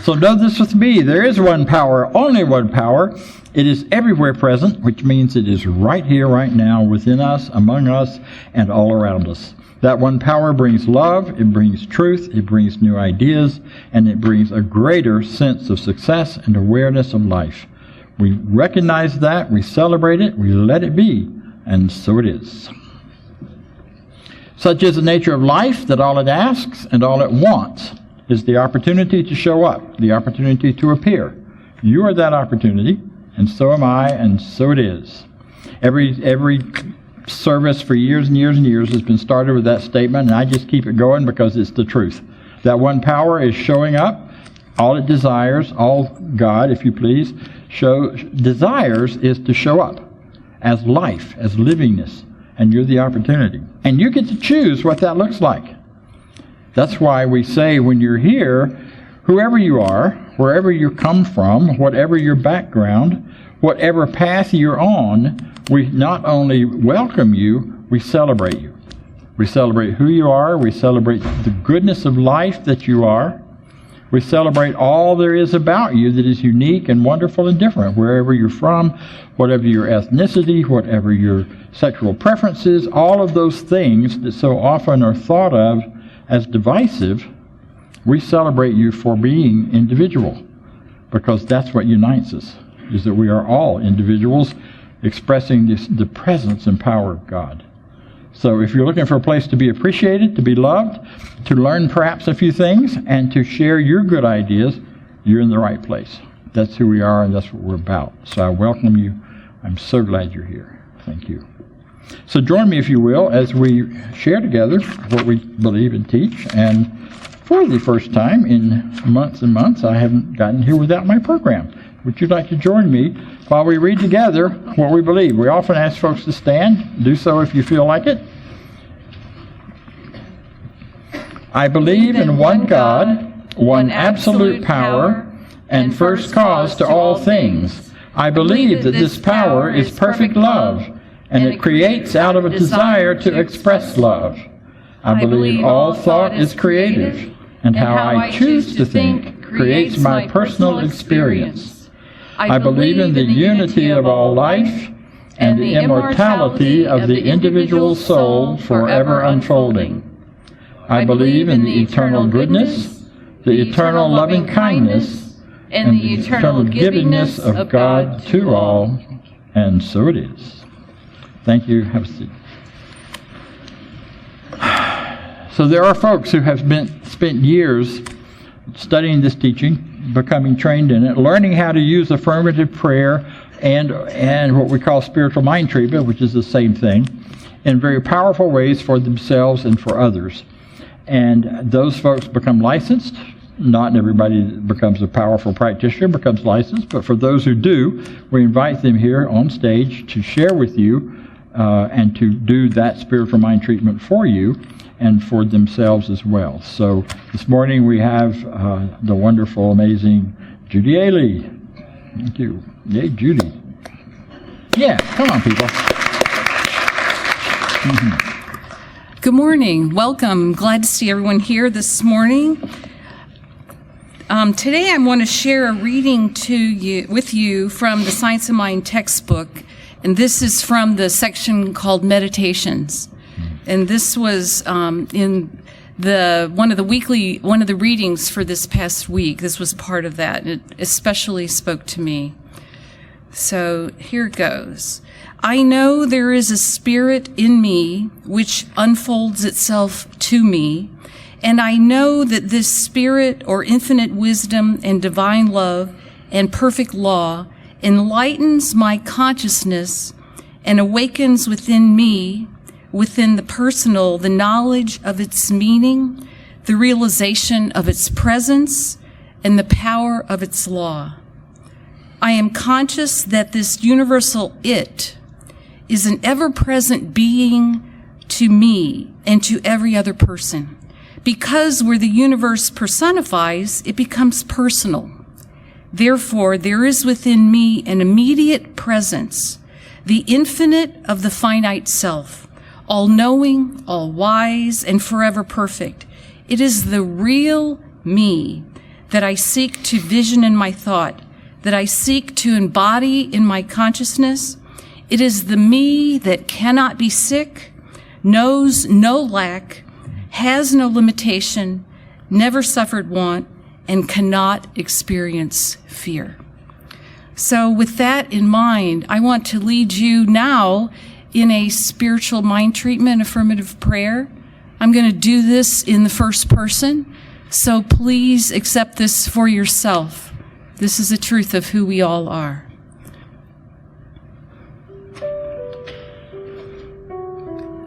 So know this with me, there is one power, only one power. It is everywhere present, which means it is right here, right now, within us, among us, and all around us. That one power brings love, it brings truth, it brings new ideas, and it brings a greater sense of success and awareness of life. We recognize that, we celebrate it, we let it be, and so it is. Such is the nature of life that all it asks and all it wants is the opportunity to show up, the opportunity to appear. You are that opportunity, and so am I, and so it is. Every service for years and years and years has been started with that statement, and I just keep it going because it's the truth. That one power is showing up. All it desires, all God, if you please, desires is to show up as life, as livingness, and you're the opportunity. And you get to choose what that looks like. That's why we say when you're here, whoever you are, wherever you come from, whatever your background, whatever path you're on, we not only welcome you, we celebrate you. We celebrate who you are, we celebrate the goodness of life that you are. We celebrate all there is about you that is unique and wonderful and different, wherever you're from, whatever your ethnicity, whatever your sexual preferences, all of those things that so often are thought of as divisive, we celebrate you for being individual, because that's what unites us, is that we are all individuals expressing the presence and power of God. So if you're looking for a place to be appreciated, to be loved, to learn perhaps a few things, and to share your good ideas, you're in the right place. That's who we are, and that's what we're about. So I welcome you. I'm so glad you're here. Thank you. So join me, if you will, as we share together what we believe and teach. And for the first time in months and months, I haven't gotten here without my program. Would you like to join me while we read together what we believe? We often ask folks to stand. Do so if you feel like it. I believe in one God, one absolute power, and first cause to all things. I believe that this power is perfect love, and it creates out of a desire to express love. I believe all thought is creative, and how I choose to think creates my personal experience. I believe in the unity of all life and the immortality of the individual soul forever unfolding. I believe in the eternal goodness, the eternal loving kindness, and the eternal givingness of God to all, and so it is. Thank you. Have a seat. So there are folks who have spent years studying this teaching, becoming trained in it, learning how to use affirmative prayer and what we call spiritual mind treatment, which is the same thing, in very powerful ways for themselves and for others. And those folks become licensed. Not everybody that becomes a powerful practitioner becomes licensed, but for those who do, we invite them here on stage to share with you and to do that spiritual mind treatment for you and for themselves as well. So this morning we have the wonderful, amazing Judy Ailey. Thank you. Yay, Judy. Yeah, come on, people. Mm-hmm. Good morning. Welcome. Glad to see everyone here this morning. Today I want to share a reading with you from the Science of Mind textbook, and this is from the section called Meditations. And this was in one of the readings for this past week. This was part of that, and it especially spoke to me. So here goes. I know there is a spirit in me which unfolds itself to me, and I know that this spirit or infinite wisdom and divine love and perfect law enlightens my consciousness and awakens within me, within the personal, the knowledge of its meaning, the realization of its presence, and the power of its law. I am conscious that this universal it is an ever-present being to me and to every other person. Because where the universe personifies, it becomes personal. Therefore, there is within me an immediate presence, the infinite of the finite self, all-knowing, all-wise, and forever perfect. It is the real me, that I seek to vision in my thought, that I seek to embody in my consciousness. It is the me that cannot be sick, knows no lack, has no limitation, never suffered want, and cannot experience fear. So with that in mind, I want to lead you now in a spiritual mind treatment, affirmative prayer. I'm going to do this in the first person, so please accept this for yourself. This is the truth of who we all are.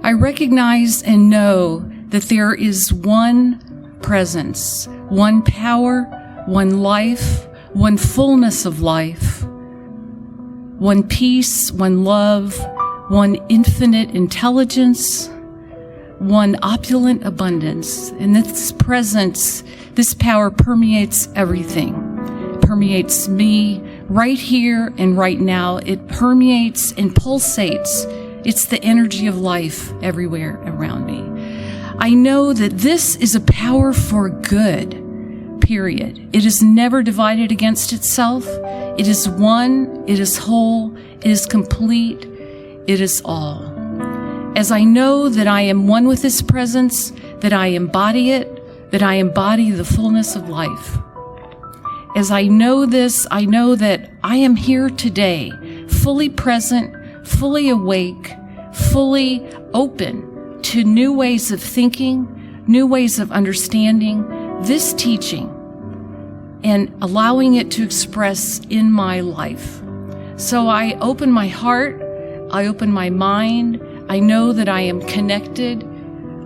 I recognize and know that there is one presence, one power, one life, one fullness of life, one peace, one love, one infinite intelligence, one opulent abundance. And this presence, this power permeates everything. It permeates me right here and right now. It permeates and pulsates. It's the energy of life everywhere around me. I know that this is a power for good, period. It is never divided against itself. It is one, it is whole, it is complete, it is all. As I know that I am one with this presence, that I embody it, that I embody the fullness of life. As I know this, I know that I am here today, fully present, fully awake, fully open to new ways of thinking, new ways of understanding this teaching, and allowing it to express in my life. So I open my heart, I open my mind. I know that I am connected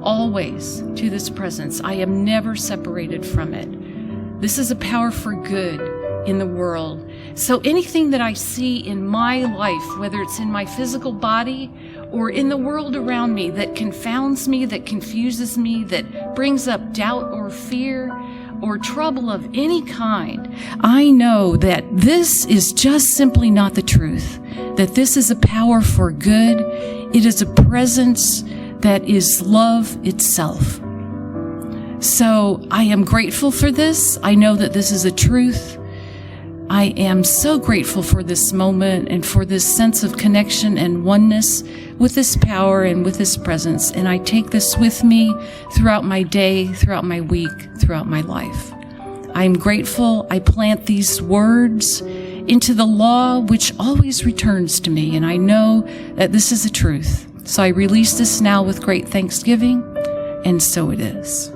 always to this presence. I am never separated from it. This is a power for good in the world. So anything that I see in my life, whether it's in my physical body or in the world around me that confounds me, that confuses me, that brings up doubt or fear or trouble of any kind, I know that this is just simply not the truth, that this is a power for good. It is a presence that is love itself. So I am grateful for this. I know that this is a truth. I am so grateful for this moment and for this sense of connection and oneness with this power and with this presence. And I take this with me throughout my day, throughout my week, throughout my life. I am grateful. I plant these words into the law, which always returns to me. And I know that this is the truth. So I release this now with great thanksgiving. And so it is.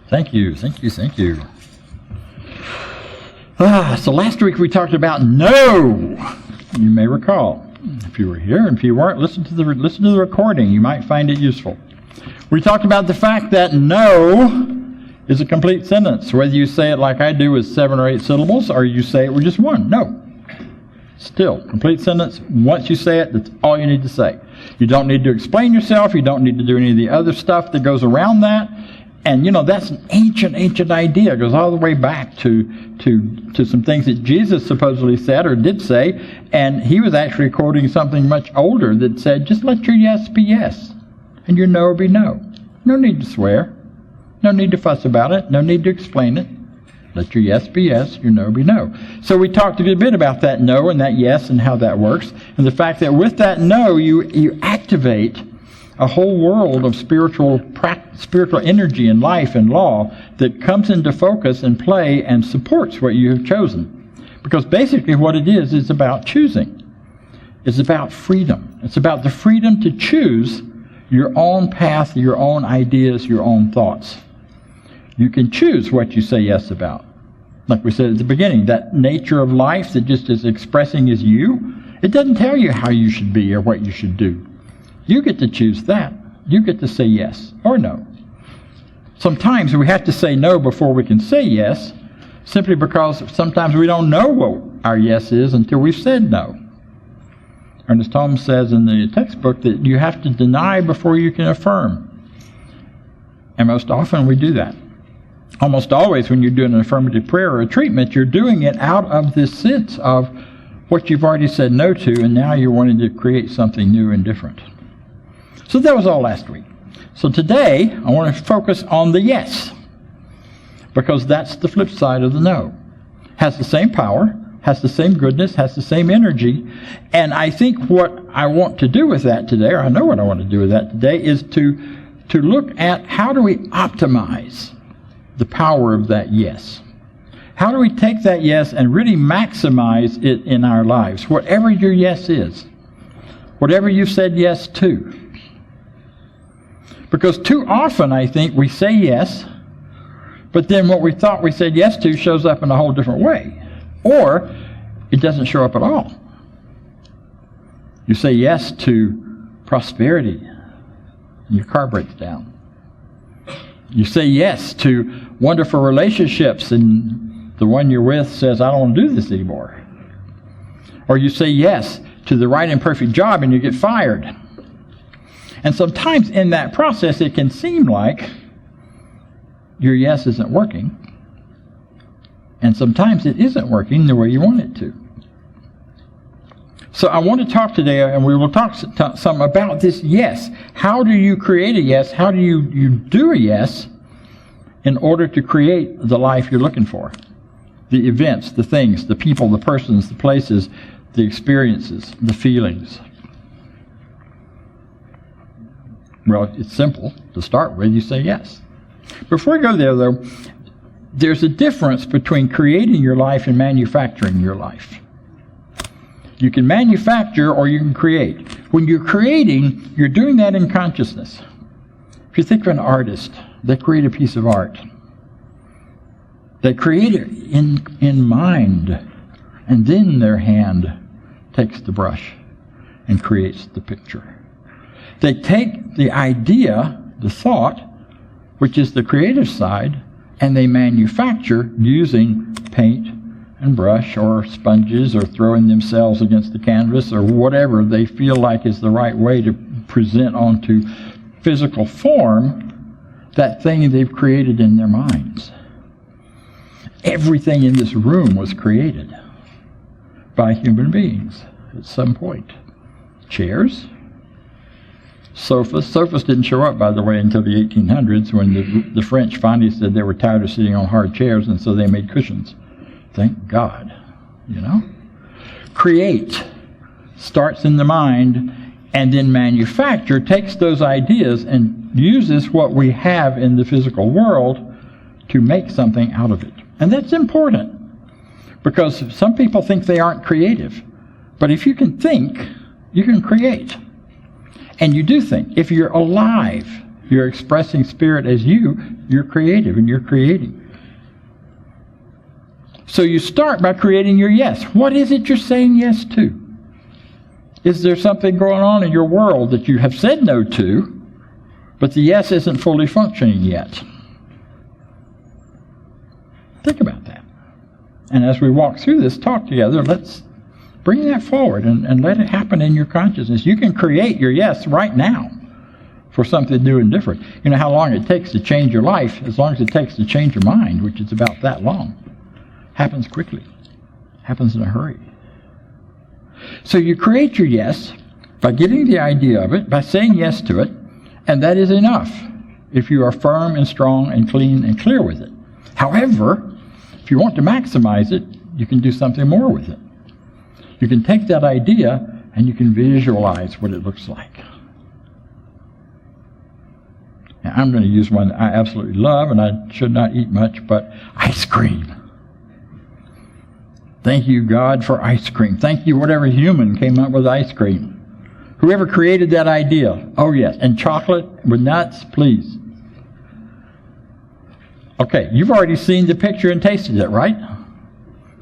Thank you, thank you, thank you. So last week we talked about no. You may recall, if you were here, and if you weren't, listen to the recording. You might find it useful. We talked about the fact that no is a complete sentence, whether you say it like I do with 7 or 8 syllables, or you say it with just one. No. Still, complete sentence. Once you say it, that's all you need to say. You don't need to explain yourself. You don't need to do any of the other stuff that goes around that. And, you know, that's an ancient idea. It goes all the way back to some things that Jesus supposedly said or did say. And he was actually quoting something much older that said, just let your yes be yes and your no be no. No need to swear. No need to fuss about it. No need to explain it. Let your yes be yes, your no be no. So we talked a good bit about that no and that yes and how that works. And the fact that with that no, you activate a whole world of spiritual energy and life and law that comes into focus and play and supports what you have chosen. Because basically what it is about choosing. It's about freedom. It's about the freedom to choose your own path, your own ideas, your own thoughts. You can choose what you say yes about. Like we said at the beginning, that nature of life that just is expressing as you, it doesn't tell you how you should be or what you should do. You get to choose that. You get to say yes or no. Sometimes we have to say no before we can say yes, simply because sometimes we don't know what our yes is until we've said no. Ernest Holmes says in the textbook that you have to deny before you can affirm. And most often we do that. Almost always when you're doing an affirmative prayer or a treatment, you're doing it out of this sense of what you've already said no to, and now you're wanting to create something new and different. So that was all last week. So today, I want to focus on the yes, because that's the flip side of the no. Has the same power, has the same goodness, has the same energy, and I think what I want to do with that today, or I know what I want to do with that today, is to look at how do we optimize the power of that yes. How do we take that yes and really maximize it in our lives, whatever your yes is, whatever you've said yes to. Because too often, I think, we say yes, but then what we thought we said yes to shows up in a whole different way. Or it doesn't show up at all. You say yes to prosperity, and your car breaks down. You say yes to wonderful relationships, and the one you're with says, I don't want to do this anymore. Or you say yes to the right and perfect job, and you get fired. And sometimes in that process, it can seem like your yes isn't working. And sometimes it isn't working the way you want it to. So I want to talk today, and we will talk some about this yes. How do you create a yes? How do you do a yes in order to create the life you're looking for? The events, the things, the people, the persons, the places, the experiences, the feelings. Well, it's simple. To start with, you say yes. Before we go there, though, there's a difference between creating your life and manufacturing your life. You can manufacture or you can create. When you're creating, you're doing that in consciousness. If you think of an artist, they create a piece of art. They create it in mind, and then their hand takes the brush and creates the picture. They take the idea, the thought, which is the creative side, and they manufacture using paint and brush or sponges or throwing themselves against the canvas or whatever they feel like is the right way to present onto physical form that thing they've created in their minds. Everything in this room was created by human beings at some point. Chairs, sofas. Sofas didn't show up, by the way, until the 1800s when the French finally said they were tired of sitting on hard chairs, and so they made cushions. Thank God, you know. Create starts in the mind, and then manufacture takes those ideas and uses what we have in the physical world to make something out of it. And that's important, because some people think they aren't creative. But if you can think, you can create. And you do think. If you're alive, you're expressing spirit as you're creative and you're creating. So you start by creating your yes. What is it you're saying yes to? Is there something going on in your world that you have said no to, but the yes isn't fully functioning yet? Think about that. And as we walk through this talk together, let's bring that forward and let it happen in your consciousness. You can create your yes right now for something new and different. You know how long it takes to change your life, as long as it takes to change your mind, which is about that long. Happens quickly. Happens in a hurry. So you create your yes by getting the idea of it, by saying yes to it, and that is enough if you are firm and strong and clean and clear with it. However, if you want to maximize it, you can do something more with it. You can take that idea and you can visualize what it looks like. Now, I'm going to use one I absolutely love, and I should not eat much, but ice cream. Thank you, God, for ice cream. Thank you, whatever human came up with ice cream. Whoever created that idea. Oh, yes. And chocolate with nuts, please. Okay, you've already seen the picture and tasted it, right?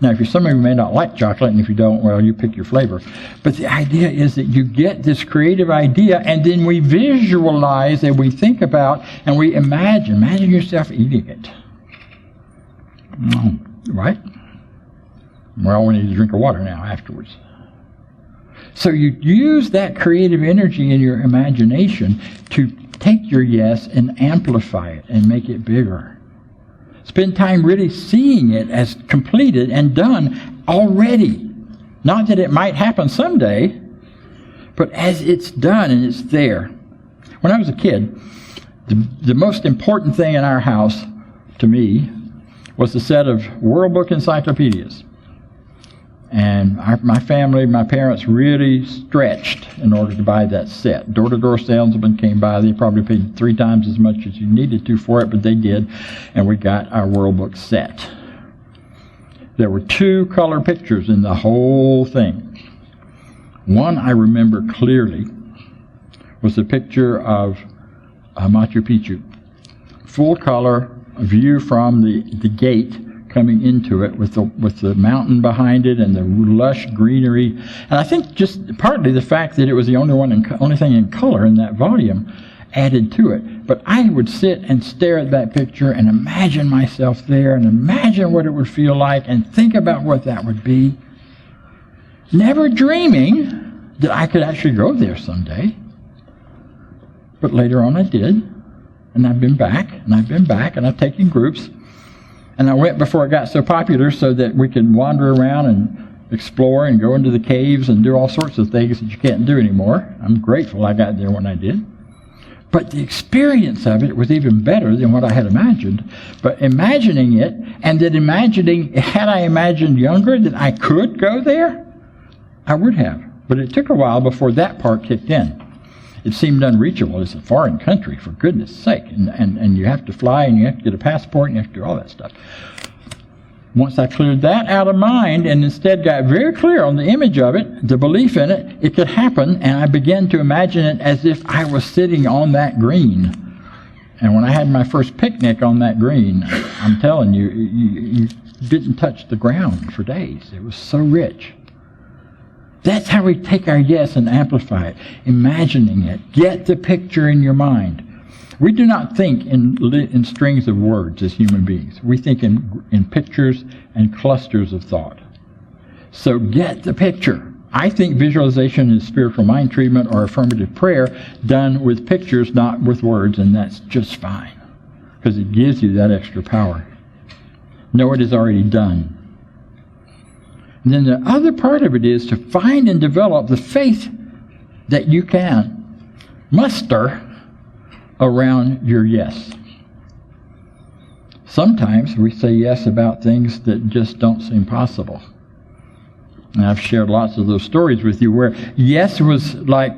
Now, if you're somebody who may not like chocolate, and if you don't, well, you pick your flavor. But the idea is that you get this creative idea, and then we visualize and we think about and we imagine. Imagine yourself eating it. Right? Well, we need a drink of water now afterwards. So you use that creative energy in your imagination to take your yes and amplify it and make it bigger. Spend time really seeing it as completed and done already. Not that it might happen someday, but as it's done and it's there. When I was a kid, The most important thing in our house, to me, was a set of World Book encyclopedias. And my family, my parents really stretched in order to buy that set. Door-to-door salesmen came by. They probably paid 3 times as much as you needed to for it, but they did. And we got our World Book set. There were 2 color pictures in the whole thing. One I remember clearly was a picture of Machu Picchu. Full color view from the gate coming into it with the mountain behind it and the lush greenery. And I think just partly the fact that it was the only thing in color in that volume added to it. But I would sit and stare at that picture and imagine myself there and imagine what it would feel like and think about what that would be, never dreaming that I could actually go there someday. But later on I did, and I've been back, and I've taken groups. And I went before it got so popular so that we could wander around and explore and go into the caves and do all sorts of things that you can't do anymore. I'm grateful I got there when I did. But the experience of it was even better than what I had imagined. But imagining it, and then had I imagined younger that I could go there, I would have. But it took a while before that part kicked in. It seemed unreachable. It's a foreign country, for goodness sake. And you have to fly, and you have to get a passport, and you have to do all that stuff. Once I cleared that out of mind and instead got very clear on the image of it, the belief in it, it could happen, and I began to imagine it as if I was sitting on that green. And when I had my first picnic on that green, I'm telling you, you didn't touch the ground for days. It was so rich. That's how we take our yes and amplify it, imagining it. Get the picture in your mind. We do not think in strings of words as human beings. We think in pictures and clusters of thought. So get the picture. I think visualization is spiritual mind treatment or affirmative prayer done with pictures, not with words, and that's just fine because it gives you that extra power. Know it is already done. And then the other part of it is to find and develop the faith that you can muster around your yes. Sometimes we say yes about things that just don't seem possible. And I've shared lots of those stories with you where yes was like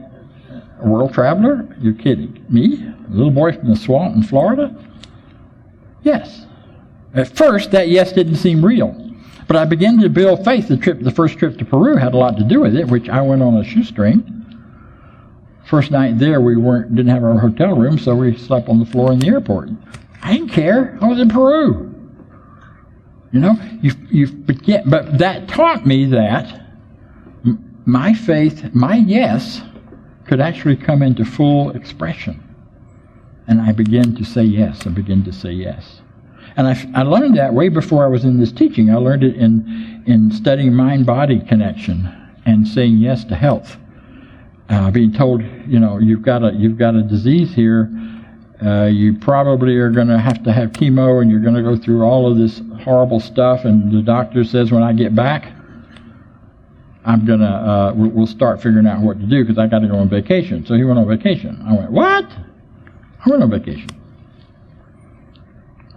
a world traveler. You're kidding. Me? A little boy from the swamp in Florida? Yes. At first, that yes didn't seem real. But I began to build faith. The first trip to Peru had a lot to do with it, which I went on a shoestring. First night there, we didn't have our hotel room, so we slept on the floor in the airport. I didn't care. I was in Peru. You know, you forget. But that taught me that my faith, my yes, could actually come into full expression. And I began to say yes. And I learned that way before I was in this teaching. I learned it in studying mind-body connection and saying yes to health. Being told, you know, you've got a disease here. You probably are going to have chemo, and you're going to go through all of this horrible stuff. And the doctor says, when I get back, we'll start figuring out what to do because I got to go on vacation. So he went on vacation. I went, what? I went on vacation.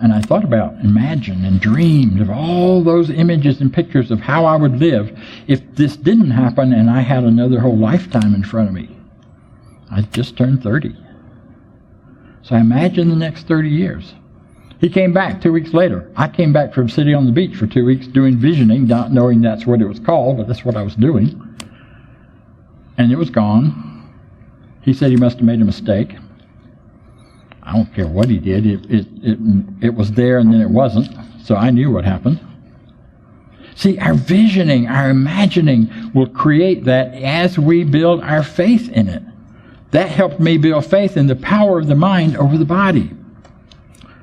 And I thought about, imagined and dreamed of all those images and pictures of how I would live if this didn't happen and I had another whole lifetime in front of me. I just turned 30. So I imagined the next 30 years. He came back 2 weeks later. I came back from sitting on the beach for 2 weeks doing visioning, not knowing that's what it was called, but that's what I was doing. And it was gone. He said he must have made a mistake. I don't care what he did. It was there and then it wasn't. So I knew what happened. See, our visioning, our imagining will create that as we build our faith in it. That helped me build faith in the power of the mind over the body.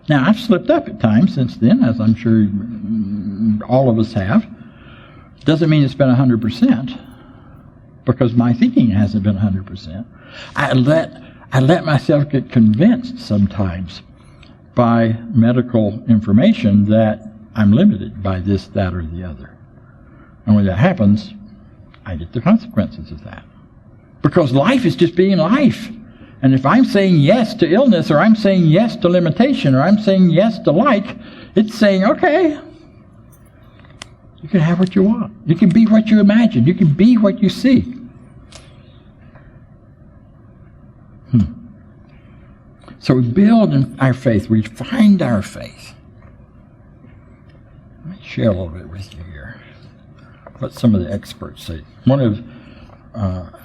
Now, I've slipped up at times since then, as I'm sure all of us have. Doesn't mean it's been 100%, because my thinking hasn't been 100%. I let myself get convinced sometimes by medical information that I'm limited by this, that, or the other. And when that happens, I get the consequences of that. Because life is just being life. And if I'm saying yes to illness, or I'm saying yes to limitation, or I'm saying yes to like, it's saying, okay, you can have what you want. You can be what you imagine. You can be what you see. So we build our faith. We find our faith. Let me share a little bit with you here what some of the experts say. One of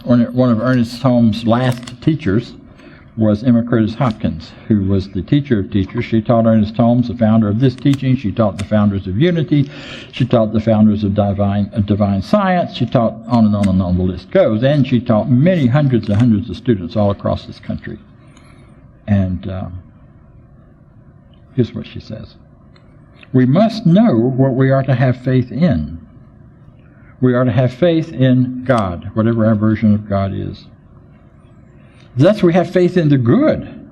Ernest Holmes' last teachers was Emma Curtis Hopkins, who was the teacher of teachers. She taught Ernest Holmes, the founder of this teaching. She taught the founders of unity. She taught the founders of divine science. She taught on and on and on the list goes. And she taught many hundreds and hundreds of students all across this country. And here's what she says. We must know what we are to have faith in. We are to have faith in God, whatever our version of God is. Thus we have faith in the good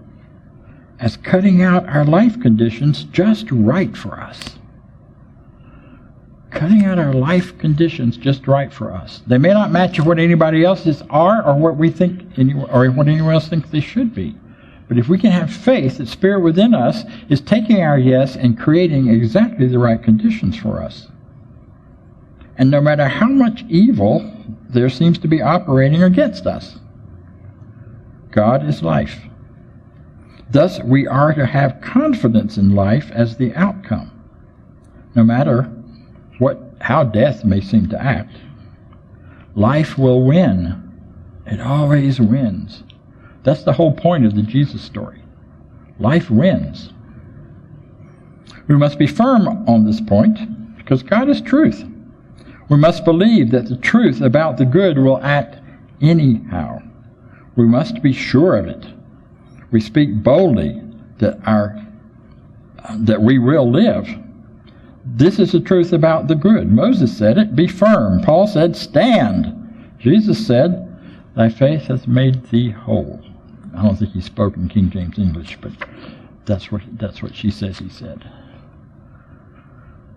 as cutting out our life conditions just right for us. Cutting out our life conditions just right for us. They may not match what anybody else's are or what we think or what anyone else thinks they should be. But if we can have faith that Spirit within us is taking our yes and creating exactly the right conditions for us. And no matter how much evil there seems to be operating against us, God is life. Thus, we are to have confidence in life as the outcome, no matter how death may seem to act. Life will win. It always wins. That's the whole point of the Jesus story. Life wins. We must be firm on this point because God is truth. We must believe that the truth about the good will act anyhow. We must be sure of it. We speak boldly that we will live. This is the truth about the good. Moses said it, be firm. Paul said, stand. Jesus said, thy faith hath made thee whole. I don't think he spoke in King James English, but that's what she says he said.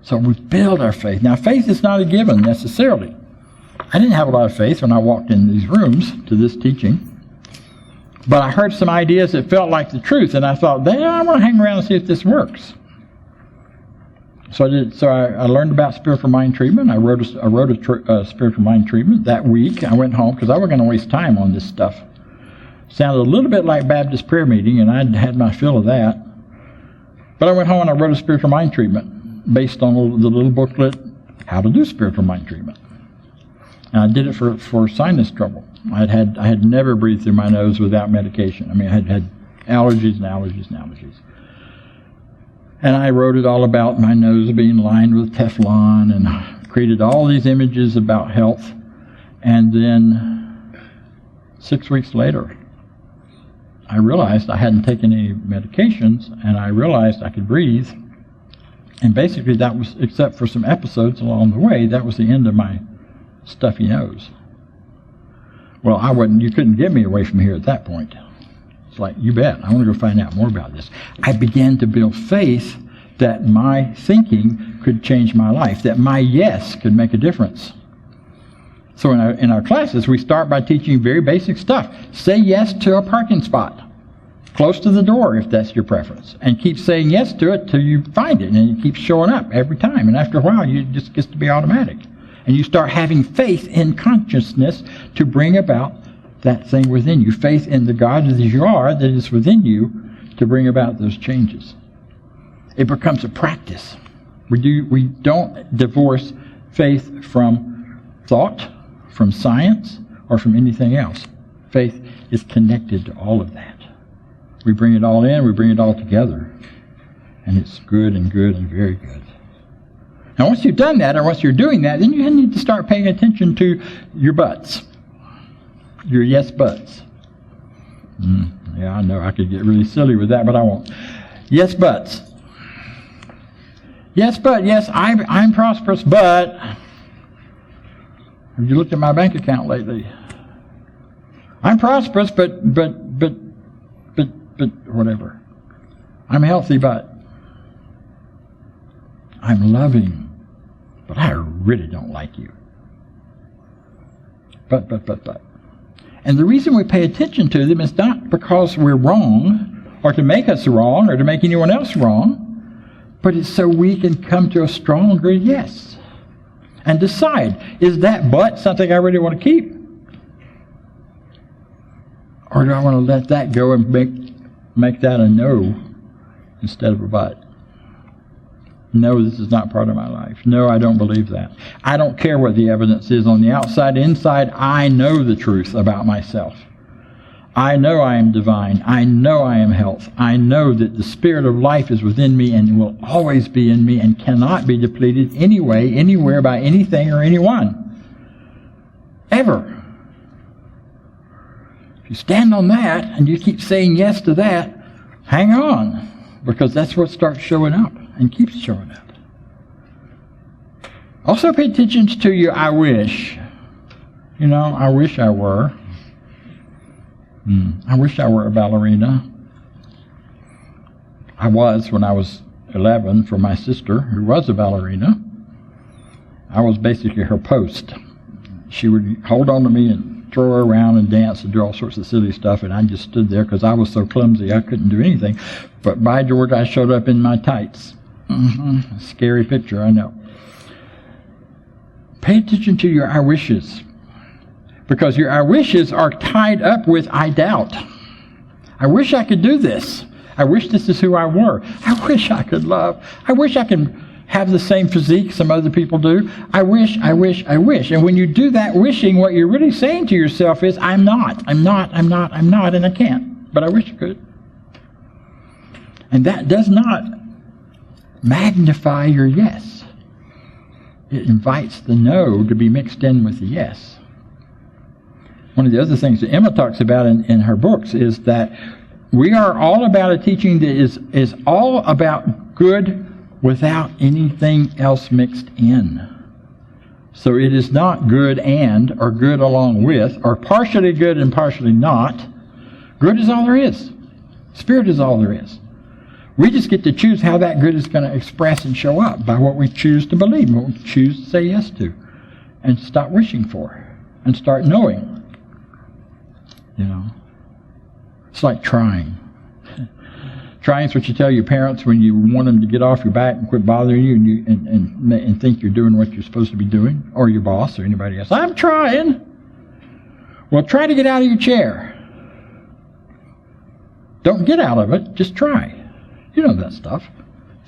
So we build our faith. Now, faith is not a given necessarily. I didn't have a lot of faith when I walked in these rooms to this teaching. But I heard some ideas that felt like the truth, and I thought, I want to hang around and see if this works. So I learned about spiritual mind treatment. I wrote a spiritual mind treatment that week. I went home because I wasn't going to waste time on this stuff. Sounded a little bit like Baptist prayer meeting, and I'd had my fill of that. But I went home and I wrote a spiritual mind treatment based on the little booklet, How to Do Spiritual Mind Treatment. And I did it for sinus trouble. I had never breathed through my nose without medication. I mean, I had allergies and allergies and allergies. And I wrote it all about my nose being lined with Teflon and created all these images about health. And then 6 weeks later, I realized I hadn't taken any medications, and I realized I could breathe. And basically that was, except for some episodes along the way, that was the end of my stuffy nose. Well, you couldn't get me away from here at that point. It's like, you bet, I want to go find out more about this. I began to build faith that my thinking could change my life, that my yes could make a difference. So in our classes, we start by teaching very basic stuff. Say yes to a parking spot, close to the door if that's your preference, and keep saying yes to it till you find it, and it keeps showing up every time. And after a while, it just gets to be automatic. And you start having faith in consciousness to bring about that thing within you. Faith in the God that you are, that is within you, to bring about those changes. It becomes a practice. We don't divorce faith from thought, from science, or from anything else. Faith is connected to all of that. We bring it all in, we bring it all together. And it's good and very good. Now, once you've done that, or once you're doing that, then you need to start paying attention to your buts. Your yes buts. Yeah, I know I could get really silly with that, but I won't. Yes buts. Yes, but, yes, I'm prosperous, but have you looked at my bank account lately? I'm prosperous, but whatever. I'm healthy, but I'm loving, but I really don't like you. But. And the reason we pay attention to them is not because we're wrong, or to make us wrong, or to make anyone else wrong, but it's so we can come to a stronger yes. And decide, is that but something I really want to keep? Or do I want to let that go and make that a no instead of a but? No, this is not part of my life. No, I don't believe that. I don't care what the evidence is on the outside. Inside, I know the truth about myself. I know I am divine. I know I am health. I know that the spirit of life is within me and will always be in me and cannot be depleted anyway, anywhere, by anything or anyone. Ever. If you stand on that and you keep saying yes to that, hang on, because that's what starts showing up and keeps showing up. Also pay attention to your I wish. You know, I wish I were. I wish I were a ballerina. I was when I was 11 for my sister, who was a ballerina. I was basically her post. She would hold on to me and throw her around and dance and do all sorts of silly stuff, and I just stood there because I was so clumsy I couldn't do anything. But by George, I showed up in my tights. Scary picture, I know. Pay attention to your I wishes, because your I wishes are tied up with I doubt. I wish I could do this. I wish this is who I were. I wish I could love. I wish I could have the same physique some other people do. I wish, I wish, I wish. And when you do that wishing, what you're really saying to yourself is, I'm not, and I can't. But I wish I could. And that does not magnify your yes. It invites the no to be mixed in with the yes. One of the other things that Emma talks about in her books is that we are all about a teaching that is all about good without anything else mixed in. So it is not good and, or good along with, or partially good and partially not. Good is all there is. Spirit is all there is. We just get to choose how that good is going to express and show up by what we choose to believe, what we choose to say yes to, and stop wishing for, and start knowing. You know, it's like trying. Trying is what you tell your parents when you want them to get off your back and quit bothering you, and think you're doing what you're supposed to be doing, or your boss or anybody else. I'm trying. Well, try to get out of your chair. Don't get out of it. Just try. You know that stuff.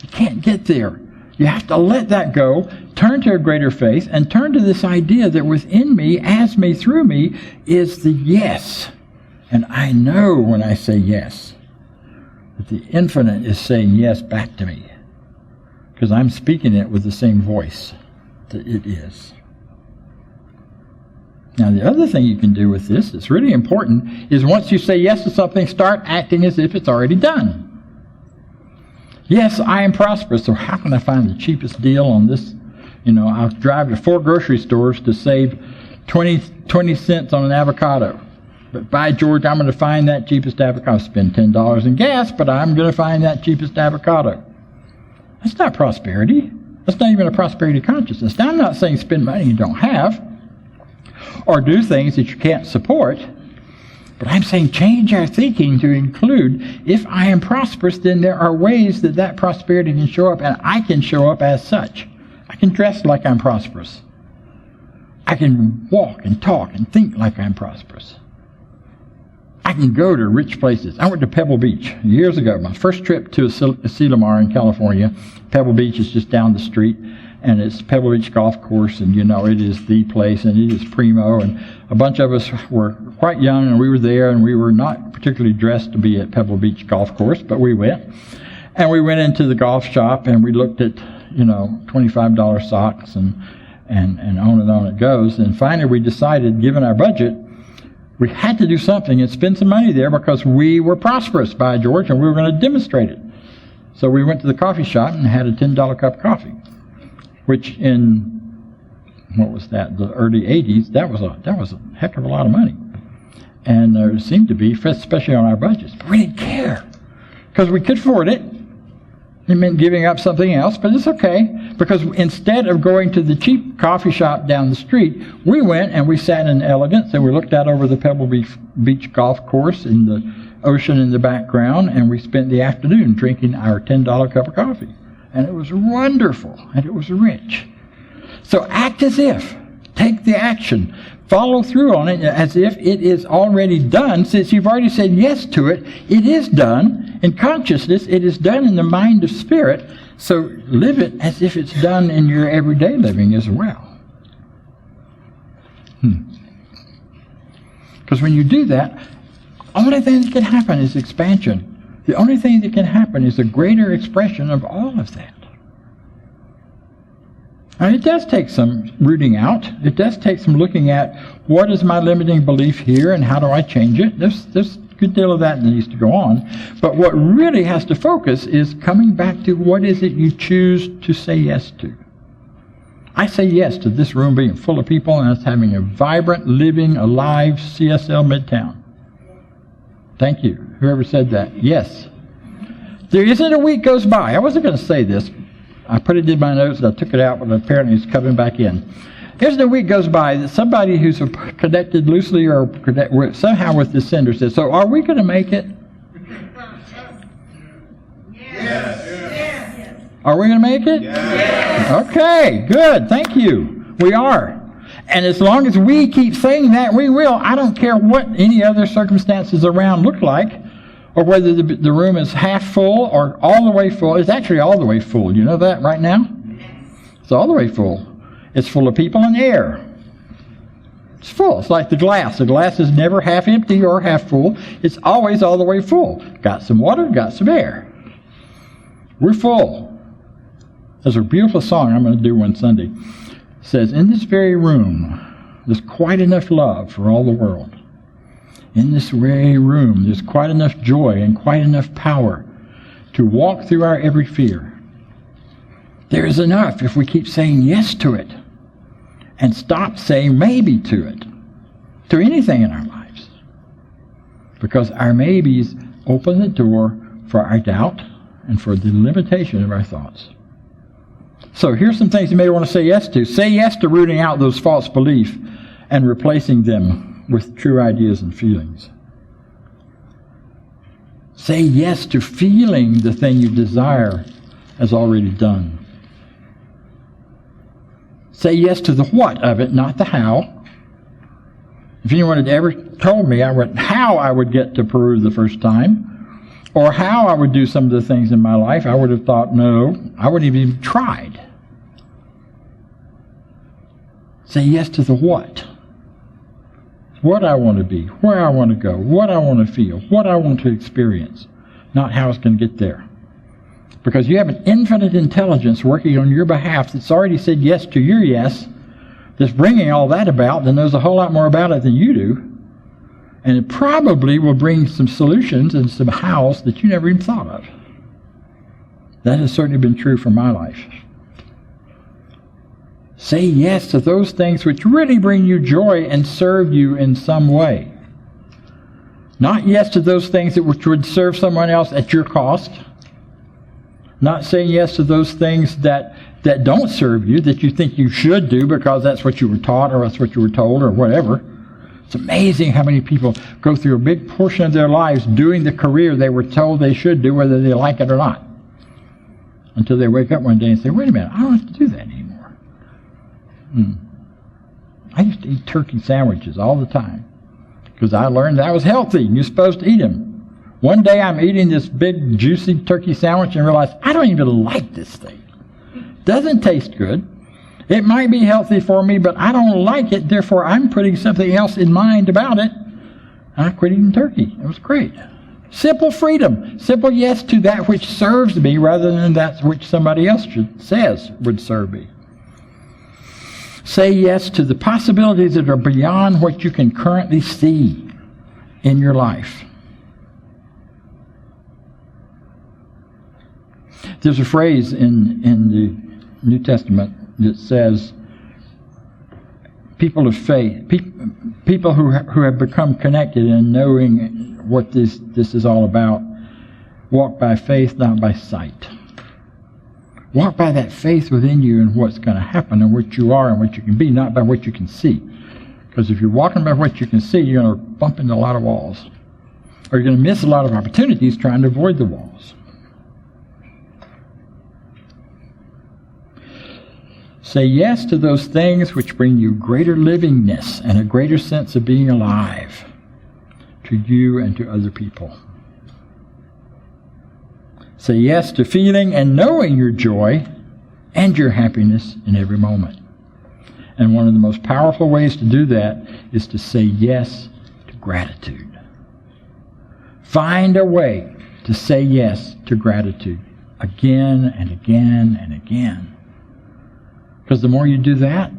You can't get there. You have to let that go, turn to a greater faith, and turn to this idea that within me, as me, through me, is the yes. And I know when I say yes, that the infinite is saying yes back to me, because I'm speaking it with the same voice that it is. Now, the other thing you can do with this, that's really important, is once you say yes to something, start acting as if it's already done. Yes, I am prosperous, so how can I find the cheapest deal on this? You know, I'll drive to 4 grocery stores to save 20 cents on an avocado. But by George, I'm going to find that cheapest avocado. Spend $10 in gas, but I'm going to find that cheapest avocado. That's not prosperity. That's not even a prosperity consciousness. Now, I'm not saying spend money you don't have, or do things that you can't support. But I'm saying change our thinking to include, if I am prosperous, then there are ways that that prosperity can show up, and I can show up as such. I can dress like I'm prosperous. I can walk and talk and think like I'm prosperous. I can go to rich places. I went to Pebble Beach years ago. My first trip to Asilomar in California. Pebble Beach is just down the street, and it's Pebble Beach Golf Course, and you know, it is the place, and it is primo, and a bunch of us were quite young, and we were there, and we were not particularly dressed to be at Pebble Beach Golf Course, but we went. And we went into the golf shop, and we looked at, you know, $25 socks, and on it goes. And finally we decided, given our budget, we had to do something and spend some money there, because we were prosperous, by George, and we were going to demonstrate it. So we went to the coffee shop and had a $10 cup of coffee, which in, what was that, the early 80s, that was a heck of a lot of money. And there seemed to be, especially on our budgets. But we didn't care, because we could afford it. It meant giving up something else, but it's okay, because instead of going to the cheap coffee shop down the street, we went and we sat in elegance and we looked out over the Pebble Beach golf course and the ocean in the background, and we spent the afternoon drinking our $10 cup of coffee. And it was wonderful, and it was rich. So act as if. Take the action. Follow through on it as if it is already done. Since you've already said yes to it, it is done. In consciousness, it is done in the mind of spirit. So live it as if it's done in your everyday living as well. Because when you do that, the only thing that can happen is expansion. The only thing that can happen is a greater expression of all of that. Now, it does take some rooting out. It does take some looking at what is my limiting belief here and how do I change it. There's a good deal of that needs to go on. But what really has to focus is coming back to what is it you choose to say yes to. I say yes to this room being full of people and us having a vibrant, living, alive CSL Midtown. Thank you. Whoever said that. Yes. There isn't a week goes by. I wasn't going to say this. I put it in my notes and I took it out, but apparently it's coming back in. There's no week goes by that somebody who's connected loosely or somehow with the sender says, so are we going to make it? Yes. Are we going to make it? Yes. Okay, good. Thank you. We are. And as long as we keep saying that, we will. I don't care what any other circumstances around look like, or whether the room is half full or all the way full. It's actually all the way full. You know that right now? It's all the way full. It's full of people and air. It's full. It's like the glass. The glass is never half empty or half full. It's always all the way full. Got some water, got some air. We're full. There's a beautiful song I'm going to do one Sunday. It says, in this very room, there's quite enough love for all the world. In this very room, there's quite enough joy and quite enough power to walk through our every fear. There is enough if we keep saying yes to it and stop saying maybe to it, to anything in our lives. Because our maybes open the door for our doubt and for the limitation of our thoughts. So here's some things you may want to say yes to. Say yes to rooting out those false beliefs and replacing them with true ideas and feelings. Say yes to feeling the thing you desire as already done. Say yes to the what of it, not the how. If anyone had ever told me how I would get to Peru the first time, or how I would do some of the things in my life, I would have thought, no, I wouldn't have even tried. Say yes to the what. What I want to be, where I want to go, what I want to feel, what I want to experience, not how it's going to get there. Because you have an infinite intelligence working on your behalf that's already said yes to your yes, that's bringing all that about, that knows a whole lot more about it than you do, and it probably will bring some solutions and some hows that you never even thought of. That has certainly been true for my life. Say yes to those things which really bring you joy and serve you in some way. Not yes to those things which would serve someone else at your cost. Not saying yes to those things that don't serve you, that you think you should do because that's what you were taught or that's what you were told or whatever. It's amazing how many people go through a big portion of their lives doing the career they were told they should do, whether they like it or not. Until they wake up one day and say, wait a minute, I don't have to do that anymore. I used to eat turkey sandwiches all the time because I learned that was healthy. You're supposed to eat them. One day I'm eating this big juicy turkey sandwich and realize I don't even like this thing. Doesn't taste good. It might be healthy for me, but I don't like it. Therefore, I'm putting something else in mind about it. I quit eating turkey. It was great. Simple freedom. Simple yes to that which serves me rather than that which somebody else says would serve me. Say yes to the possibilities that are beyond what you can currently see in your life. There's a phrase in the New Testament that says, people of faith, people who have become connected in knowing what this is all about, walk by faith, not by sight. Walk by that faith within you and what's going to happen and what you are and what you can be, not by what you can see. Because if you're walking by what you can see, you're going to bump into a lot of walls. Or you're going to miss a lot of opportunities trying to avoid the walls. Say yes to those things which bring you greater livingness and a greater sense of being alive to you and to other people. Say yes to feeling and knowing your joy and your happiness in every moment. And one of the most powerful ways to do that is to say yes to gratitude. Find a way to say yes to gratitude again and again and again. Because the more you do that,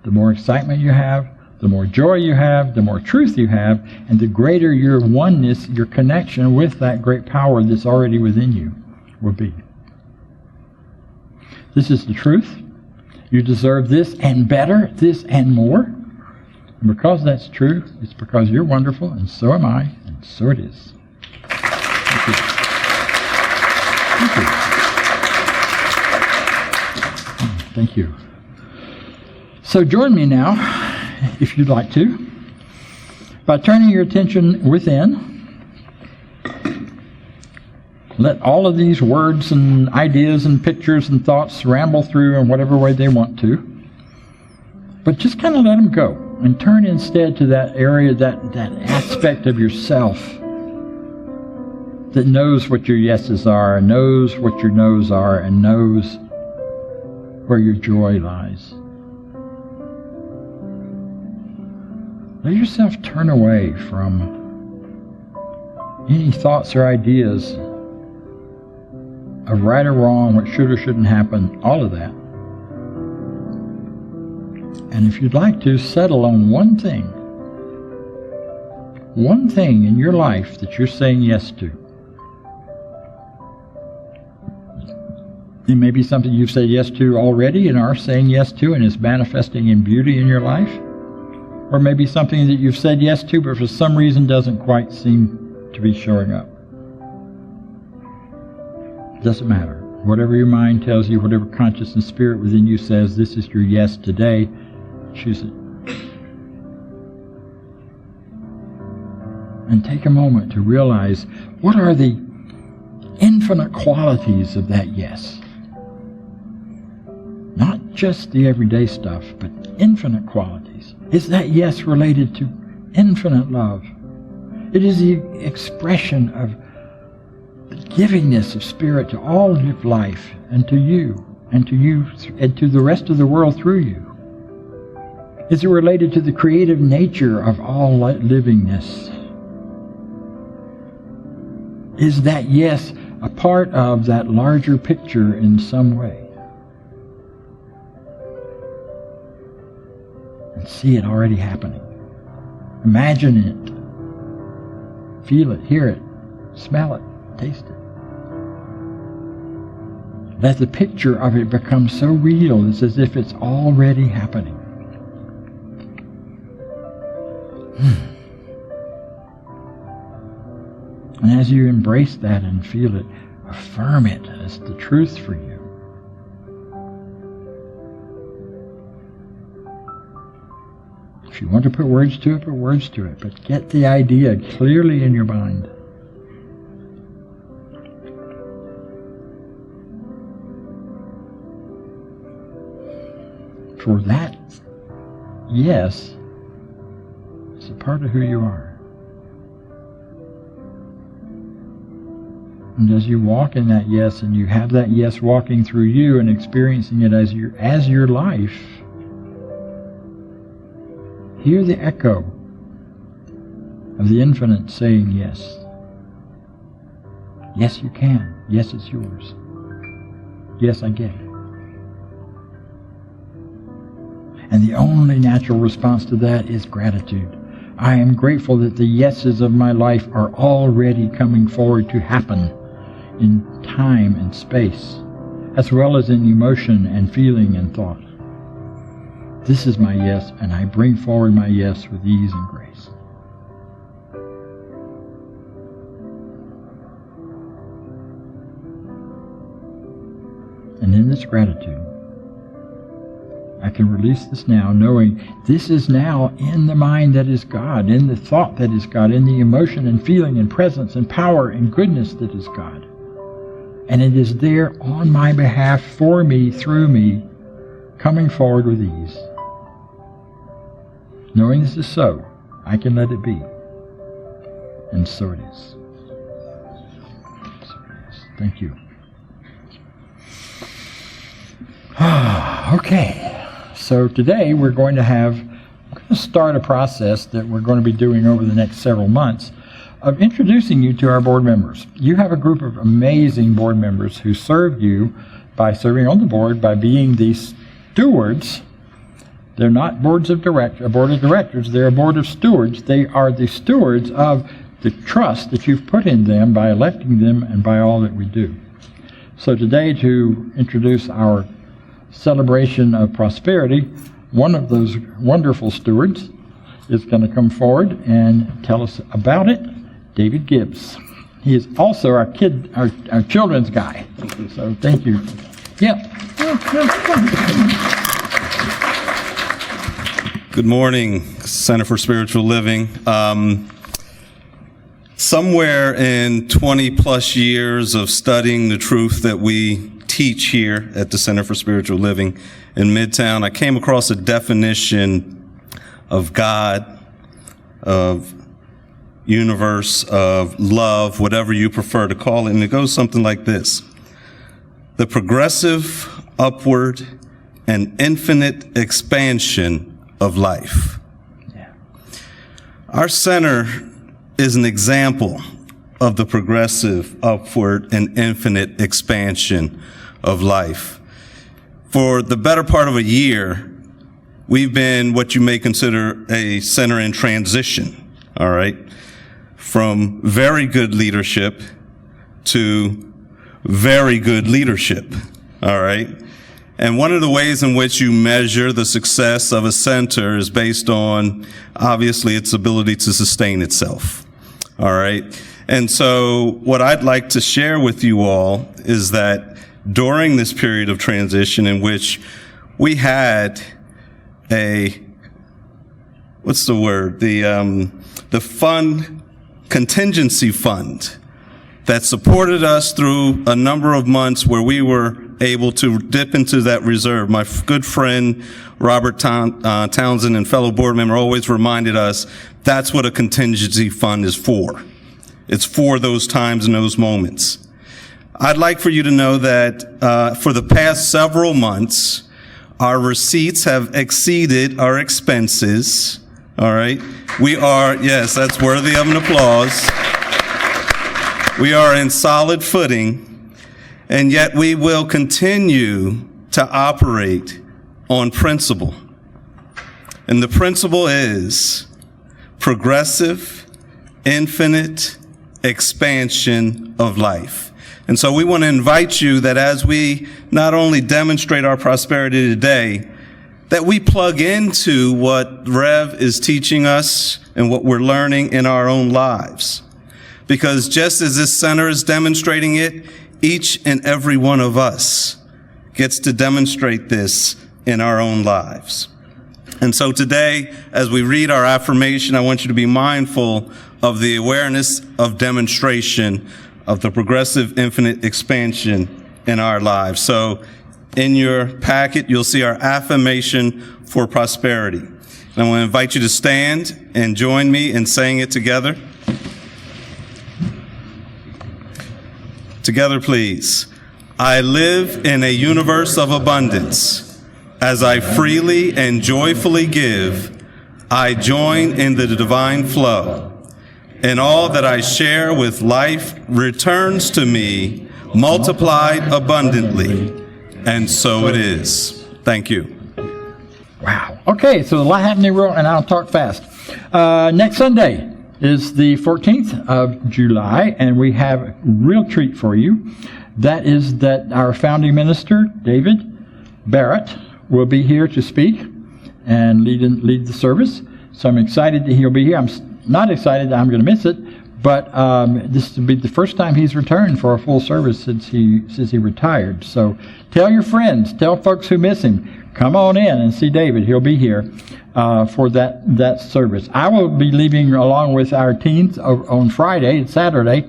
the more excitement you have, the more joy you have, the more truth you have, and the greater your oneness, your connection with that great power that's already within you will be. This is the truth. You deserve this and better, this and more. And because that's true, it's because you're wonderful, and so am I, and so it is. Thank you. Thank you. Thank you. So join me now, if you'd like to, by turning your attention within. Let all of these words and ideas and pictures and thoughts ramble through in whatever way they want to. But just kind of let them go and turn instead to that area, that aspect of yourself that knows what your yeses are, and knows what your no's are, and knows where your joy lies. Let yourself turn away from any thoughts or ideas of right or wrong, what should or shouldn't happen, all of that. And if you'd like to, settle on one thing in your life that you're saying yes to. It may be something you've said yes to already and are saying yes to and is manifesting in beauty in your life. Or maybe something that you've said yes to but for some reason doesn't quite seem to be showing up. Doesn't matter. Whatever your mind tells you, whatever conscious and spirit within you says, this is your yes today, choose it. And take a moment to realize what are the infinite qualities of that yes. Not just the everyday stuff, but infinite qualities. Is that yes related to infinite love? It is the expression of the givingness of spirit to all of life and to you and to the rest of the world through you. Is it related to the creative nature of all livingness? Is that yes a part of that larger picture in some way? And see it already happening. Imagine it. Feel it, hear it, smell it, taste it. Let the picture of it become so real, it's as if it's already happening. And as you embrace that and feel it, affirm it as the truth for you. If you want to put words to it, put words to it. But get the idea clearly in your mind. For that, yes, is a part of who you are. And as you walk in that yes, and you have that yes walking through you and experiencing it as your life, hear the echo of the infinite saying yes. Yes, you can. Yes, it's yours. Yes, I get it. And the only natural response to that is gratitude. I am grateful that the yeses of my life are already coming forward to happen in time and space, as well as in emotion and feeling and thought. This is my yes, and I bring forward my yes with ease and grace. And And in this gratitude, I can release this now, knowing this is now in the mind that is God, in the thought that is God, in the emotion and feeling and presence and power and goodness that is God. And it is there on my behalf, for me, through me, coming forward with ease. Knowing this is so, I can let it be. And so it is. So it is. Thank you. Okay. So today we're going to start a process that we're going to be doing over the next several months of introducing you to our board members. You have a group of amazing board members who serve you by serving on the board, by being the stewards. They're not a board of directors, they're a board of stewards. They are the stewards of the trust that you've put in them by electing them and by all that we do. So today, to introduce our celebration of prosperity, one of those wonderful stewards is going to come forward and tell us about it, David Gibbs. He is also our children's guy. So thank you. Yeah. Good morning, Center for Spiritual Living. Somewhere in 20 plus years of studying the truth that we teach here at the Center for Spiritual Living in Midtown, I came across a definition of God, of universe, of love, whatever you prefer to call it, and it goes something like this: the progressive, upward, and infinite expansion of life. Yeah. Our center is an example of the progressive, upward, and infinite expansion of life. For the better part of a year, we've been what you may consider a center in transition, all right? From very good leadership to very good leadership, all right? And one of the ways in which you measure the success of a center is based on, obviously, its ability to sustain itself, all right? And so what I'd like to share with you all is that during this period of transition in which we had the contingency fund that supported us through a number of months where we were able to dip into that reserve. My good friend Robert Townsend and fellow board member always reminded us that's what a contingency fund is for. It's for those times and those moments. I'd like for you to know that for the past several months, our receipts have exceeded our expenses. All right? We are, yes, that's worthy of an applause. We are in solid footing, and yet we will continue to operate on principle. And the principle is progressive, infinite expansion of life. And so we want to invite you that as we not only demonstrate our prosperity today, that we plug into what Rev is teaching us and what we're learning in our own lives. Because just as this center is demonstrating it, each and every one of us gets to demonstrate this in our own lives. And so today, as we read our affirmation, I want you to be mindful of the awareness of demonstration of the progressive infinite expansion in our lives. So in your packet, you'll see our affirmation for prosperity. And I want to invite you to stand and join me in saying it together. Together, please. I live in a universe of abundance. As I freely and joyfully give, I join in the divine flow. And all that I share with life returns to me, multiplied abundantly. And so it is. Thank you. Wow. Okay, so a lot happening, and I'll talk fast. Next Sunday is the 14th of July, and we have a real treat for you. That is that our founding minister, David Barrett, will be here to speak and lead the service. So I'm excited that he'll be here. I'm not excited that I'm going to miss it, But this will be the first time he's returned for a full service since he retired. So tell your friends, tell folks who miss him, come on in and see David. He'll be here for that service. I will be leaving along with our teens on Friday and Saturday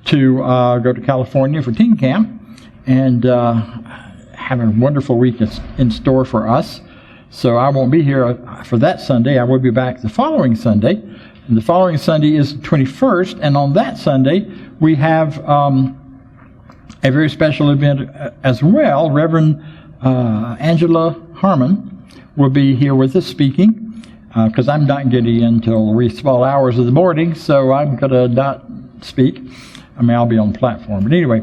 to go to California for teen camp and have a wonderful week in store for us. So I won't be here for that Sunday. I will be back the following Sunday. And the following Sunday is the 21st, and on that Sunday we have a very special event as well. Reverend Angela Harmon will be here with us speaking, because I'm not getting in until wee small hours of the morning, so I'm going to not speak. I mean, I'll be on the platform. But anyway,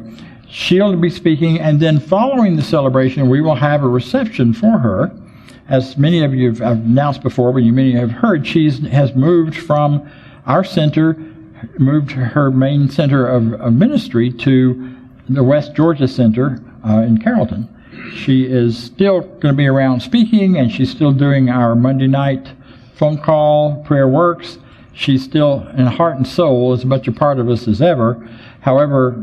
she'll be speaking, and then following the celebration, we will have a reception for her. As many of you have announced before, but many have heard, she has moved from our center, moved her main center of ministry to the West Georgia Center in Carrollton. She is still going to be around speaking, and she's still doing our Monday night phone call, prayer works. She's still, in heart and soul, as much a part of us as ever. However,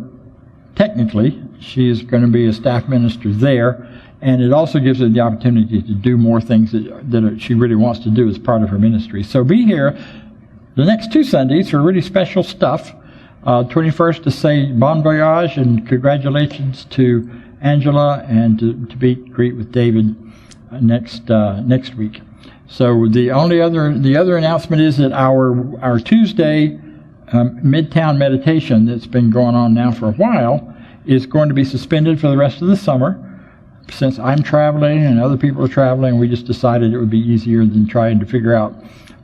technically, she is going to be a staff minister there. And it also gives her the opportunity to do more things that she really wants to do as part of her ministry. So be here the next 2 Sundays for really special stuff. 21st to say bon voyage and congratulations to Angela, and to greet with David next week. So the other announcement is that our Tuesday Midtown meditation that's been going on now for a while is going to be suspended for the rest of the summer. Since I'm traveling and other people are traveling, we just decided it would be easier than trying to figure out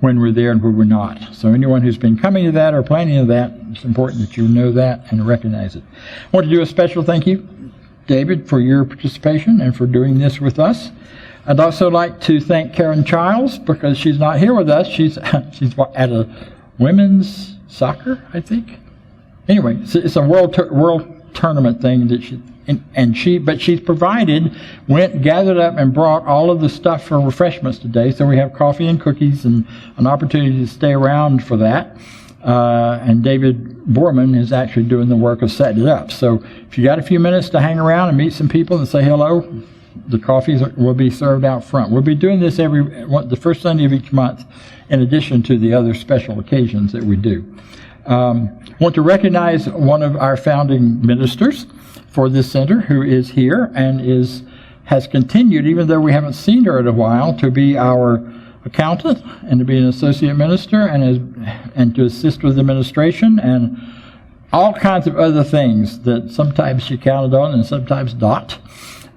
when we're there and when we're not. So anyone who's been coming to that or planning to that, it's important that you know that and recognize it. I want to do a special thank you, David, for your participation and for doing this with us. I'd also like to thank Karen Childs, because she's not here with us. She's at a women's soccer, I think. Anyway, it's a world tournament thing that she's gathered up and brought all of the stuff for refreshments today. So we have coffee and cookies and an opportunity to stay around for that. And David Borman is actually doing the work of setting it up. So if you got a few minutes to hang around and meet some people and say hello, the coffees will be served out front. We'll be doing this the first Sunday of each month, in addition to the other special occasions that we do. Want to recognize one of our founding ministers for this center, who is here and has continued, even though we haven't seen her in a while, to be our accountant and to be an associate minister and to assist with administration and all kinds of other things that sometimes she counted on and sometimes not,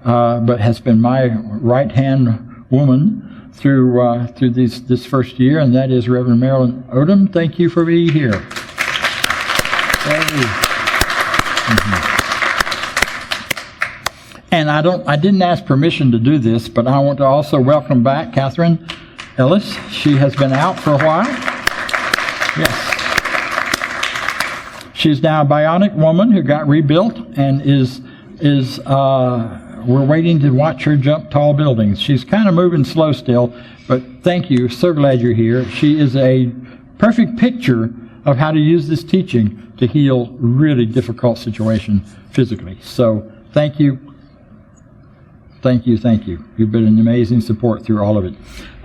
but has been my right-hand woman through this first year, and that is Reverend Marilyn Odom. Thank you for being here. And I didn't ask permission to do this, but I want to also welcome back Catherine Ellis. She has been out for a while. Yes. She's now a bionic woman who got rebuilt and we're waiting to watch her jump tall buildings. She's kind of moving slow still, but thank you. So glad you're here. She is a perfect picture of how to use this teaching to heal really difficult situation physically. So thank you. Thank you, thank you. You've been an amazing support through all of it.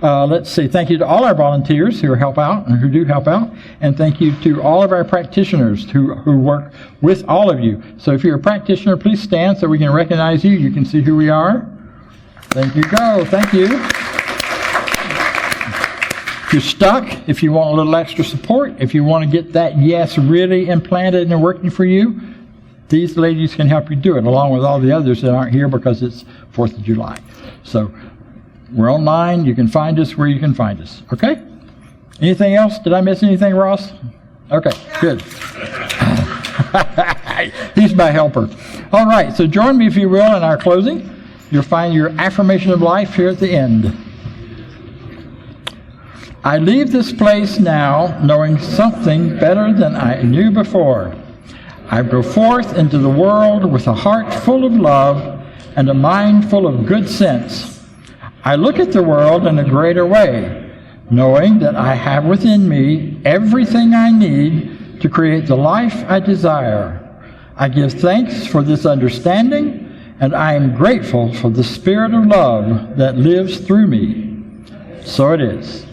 Let's see. Thank you to all our volunteers who help out and who do help out. And thank you to all of our practitioners who work with all of you. So if you're a practitioner, please stand so we can recognize you. You can see who we are. Thank you. Go. Thank you. If you're stuck, if you want a little extra support, if you want to get that yes really implanted and working for you, these ladies can help you do it, along with all the others that aren't here because it's 4th of July. So we're online. You can find us where you can find us. Okay? Anything else? Did I miss anything, Ross? Okay, good. He's my helper. All right, so join me, if you will, in our closing. You'll find your affirmation of life here at the end. I leave this place now knowing something better than I knew before. I go forth into the world with a heart full of love and a mind full of good sense. I look at the world in a greater way, knowing that I have within me everything I need to create the life I desire. I give thanks for this understanding, and I am grateful for the spirit of love that lives through me. So it is.